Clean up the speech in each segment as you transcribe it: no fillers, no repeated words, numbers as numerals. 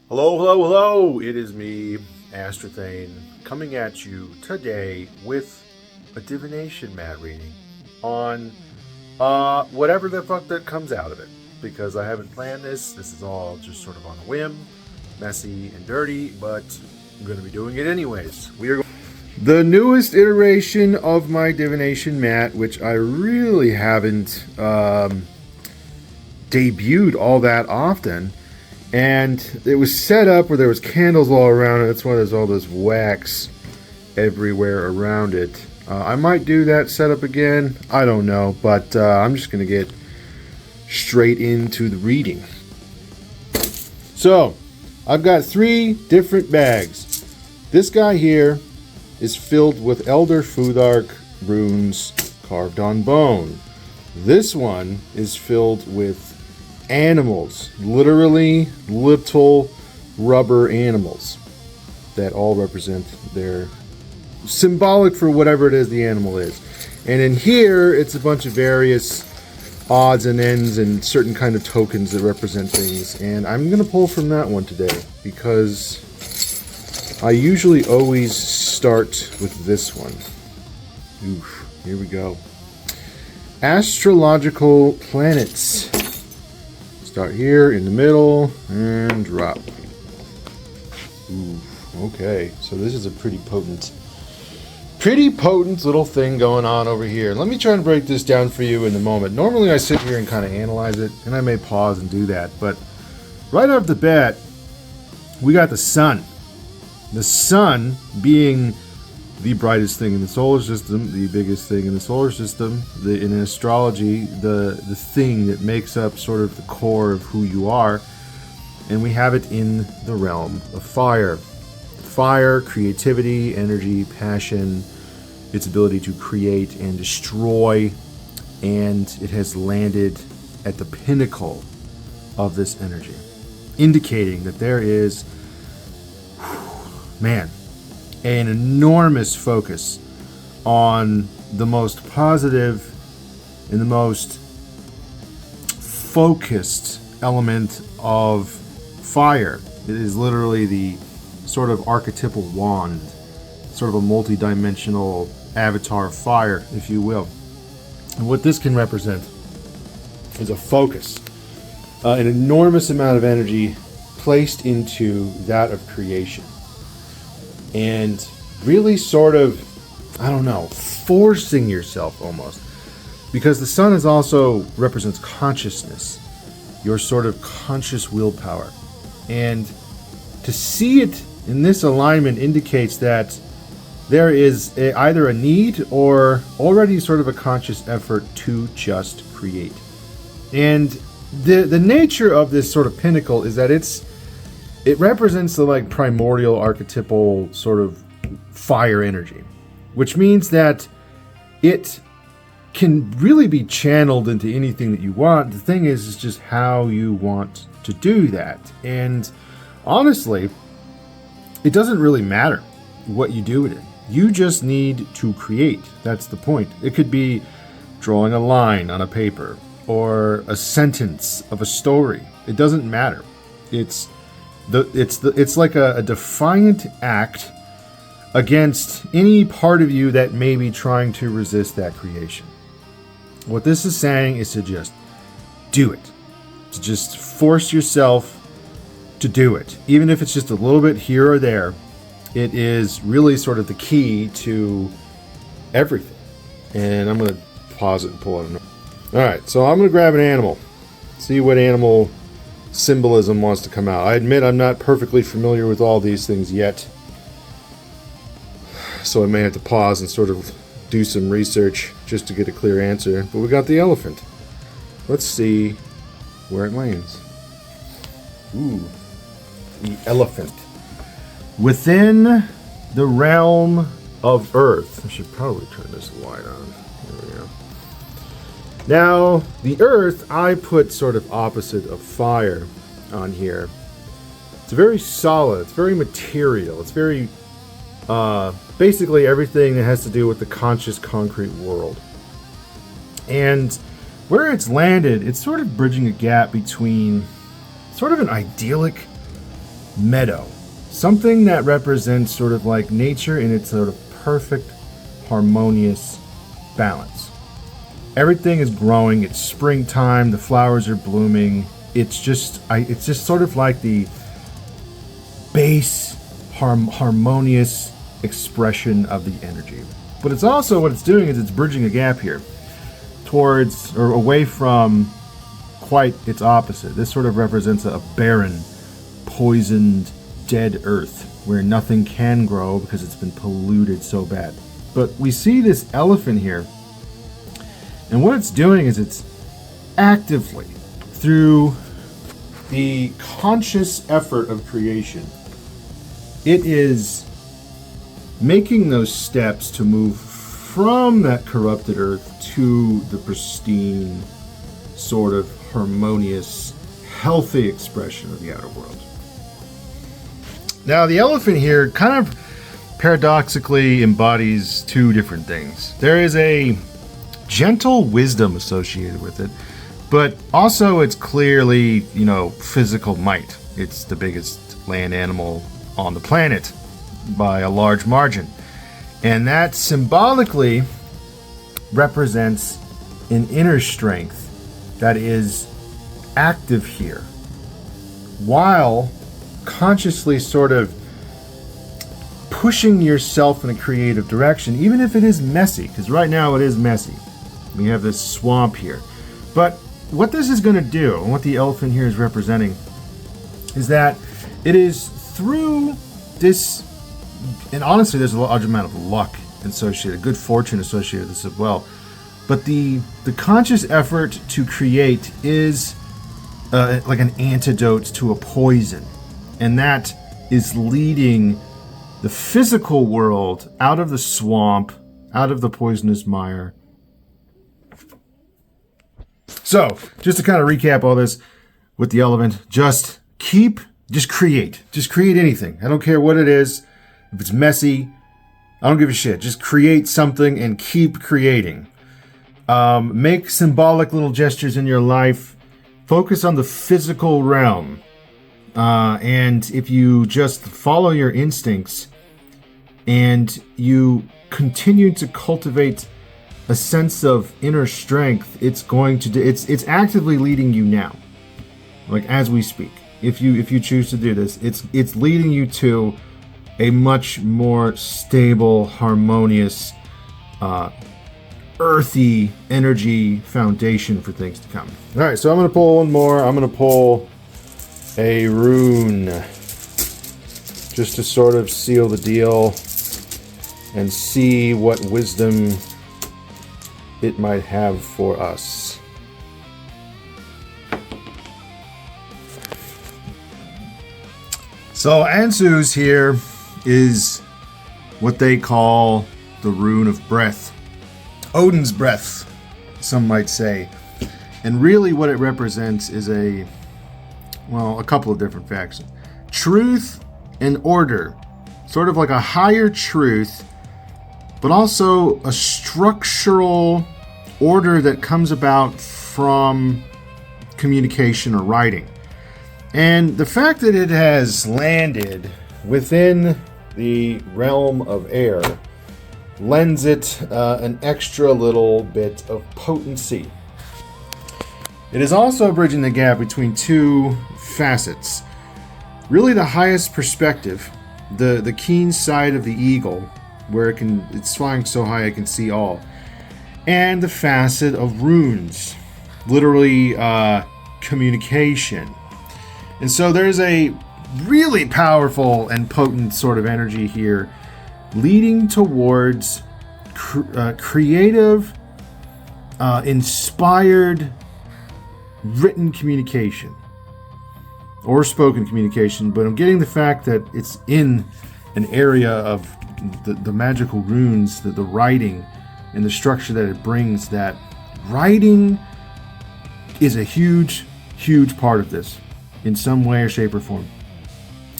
Hello, hello, hello! It is me, Astrothane, coming at you today with a Divination Mat reading on whatever the fuck that comes out of it. Because I haven't planned this. This is all just sort of on a whim, messy and dirty, but I'm going to be doing it anyways. We are the newest iteration of my Divination Mat, which I really haven't debuted all that often. And it was set up where there was candles all around it. That's why there's all this wax everywhere around it. I might do that setup again. I don't know. But I'm just going to get straight into the reading. So, I've got 3 different bags. This guy here is filled with Elder Futhark runes carved on bone. This one is filled with animals, literally little rubber animals that all represent their symbolic for whatever it is the animal is. And in here it's a bunch of various odds and ends and certain kind of tokens that represent things, and I'm gonna pull from that one today because I usually always start with this one. Oof, here we go. Astrological planets. Start here in the middle and drop. Ooh, okay, so this is a pretty potent little thing going on over here. Let me try and break this down for you in a moment. Normally I sit here and kind of analyze it, and I may pause and do that, but right off the bat, we got the sun. The sun being the brightest thing in the solar system, the biggest thing in the solar system, in astrology, the thing that makes up sort of the core of who you are, and we have it in the realm of fire. Fire, creativity, energy, passion, its ability to create and destroy, and it has landed at the pinnacle of this energy, indicating that there is, man, an enormous focus on the most positive and the most focused element of fire. It is literally the sort of archetypal wand, sort of a multi-dimensional avatar of fire, if you will. And what this can represent is a focus, an enormous amount of energy placed into that of creation. And really sort of, I don't know, forcing yourself almost. Because the sun is also represents consciousness, your sort of conscious willpower. And to see it in this alignment indicates that there is either a need or already sort of a conscious effort to just create. And the nature of this sort of pinnacle is that it represents the like primordial archetypal sort of fire energy, which means that it can really be channeled into anything that you want. The thing is just how you want to do that. And honestly, it doesn't really matter what you do with it. You just need to create. That's the point. It could be drawing a line on a paper or a sentence of a story. It doesn't matter. It's like a defiant act against any part of you that may be trying to resist that creation. What this is saying is to just do it. To just force yourself to do it. Even if it's just a little bit here or there, it is really sort of the key to everything. And I'm going to pause it and pull it. Alright, so I'm going to grab an animal. See what animal symbolism wants to come out. I admit I'm not perfectly familiar with all these things yet, so I may have to pause and sort of do some research just to get a clear answer. But we got the elephant. Let's see where it lands. Ooh, the elephant. Within the realm of Earth. I should probably turn this light on. There we go. Now, the Earth, I put sort of opposite of fire on here. It's very solid. It's very material. It's very, basically everything that has to do with the conscious concrete world. And where it's landed, it's sort of bridging a gap between sort of an idyllic meadow. Something that represents sort of like nature in its sort of perfect, harmonious balance. Everything is growing. It's springtime. The flowers are blooming. It's just sort of like the base, harmonious expression of the energy. But it's also, what it's doing is it's bridging a gap here towards or away from quite its opposite. This sort of represents a barren, poisoned, dead earth where nothing can grow because it's been polluted so bad. But we see this elephant here, and what it's doing is it's actively, through the conscious effort of creation, it is making those steps to move from that corrupted earth to the pristine, sort of harmonious, healthy expression of the outer world. Now, the elephant here kind of paradoxically embodies two different things. There is a gentle wisdom associated with it, but also it's clearly, physical might. It's the biggest land animal on the planet by a large margin. And that symbolically represents an inner strength that is active here, while consciously sort of pushing yourself in a creative direction, even if it is messy, because right now it is messy. We have this swamp here. But what this is going to do, and what the elephant here is representing, is that it is through this, and honestly there's a large amount of luck associated, good fortune associated with this as well, but the conscious effort to create is like an antidote to a poison, and that is leading the physical world out of the swamp, out of the poisonous mire. So, just to kind of recap all this with the elephant, just create anything. I don't care what it is. If it's messy, I don't give a shit. Just create something and keep creating. Make symbolic little gestures in your life. Focus on the physical realm. And if you just follow your instincts and you continue to cultivate a sense of inner strength, it's actively leading you now, like as we speak. If you choose to do this, it's leading you to a much more stable, harmonious, earthy energy foundation for things to come. All right, so I'm gonna pull one more. I'm gonna pull a rune just to sort of seal the deal and see what wisdom it might have for us. So Ansu's here is what they call the rune of breath. Odin's breath, some might say. And really what it represents is a couple of different facts. Truth and order. Sort of like a higher truth, but also a structural order that comes about from communication or writing. And the fact that it has landed within the realm of air lends it an extra little bit of potency. It is also bridging the gap between two facets. Really the highest perspective, the keen side of the eagle, where it's flying so high it can see all, and the facet of runes, literally communication. And so there's a really powerful and potent sort of energy here leading towards creative, inspired, written communication or spoken communication. But I'm getting the fact that it's in an area of the magical runes, the writing and the structure that it brings, that writing is a huge, huge part of this in some way or shape or form.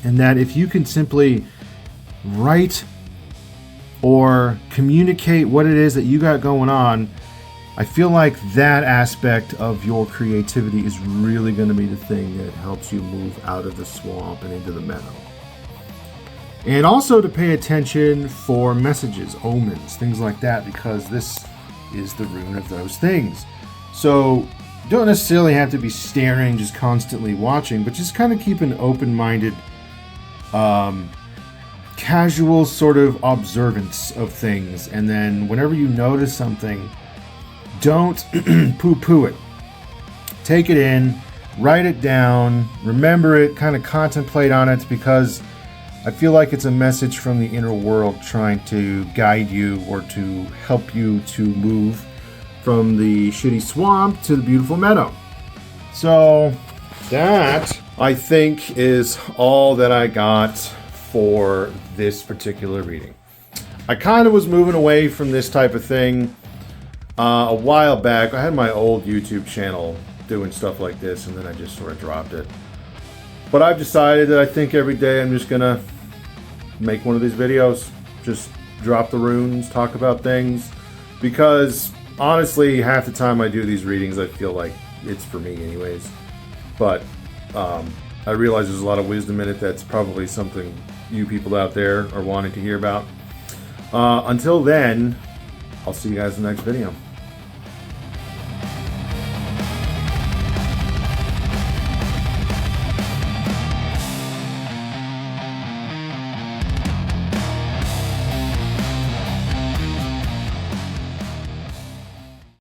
And that if you can simply write or communicate what it is that you got going on I feel like that aspect of your creativity is really going to be the thing that helps you move out of the swamp and into the meadow. And also to pay attention for messages, omens, things like that, because this is the rune of those things. So you don't necessarily have to be staring, just constantly watching, but just kind of keep an open-minded, casual sort of observance of things. And then whenever you notice something, don't poo-poo it. Take it in, write it down, remember it, kind of contemplate on it, because I feel like it's a message from the inner world trying to guide you or to help you to move from the shitty swamp to the beautiful meadow. So that, I think, is all that I got for this particular reading. I kind of was moving away from this type of thing a while back. I had my old YouTube channel doing stuff like this, and then I just sort of dropped it. But I've decided that I think every day I'm just gonna make one of these videos, just drop the runes, talk about things, because honestly, half the time I do these readings, I feel like it's for me anyways. But I realize there's a lot of wisdom in it that's probably something you people out there are wanting to hear about. Until then, I'll see you guys in the next video.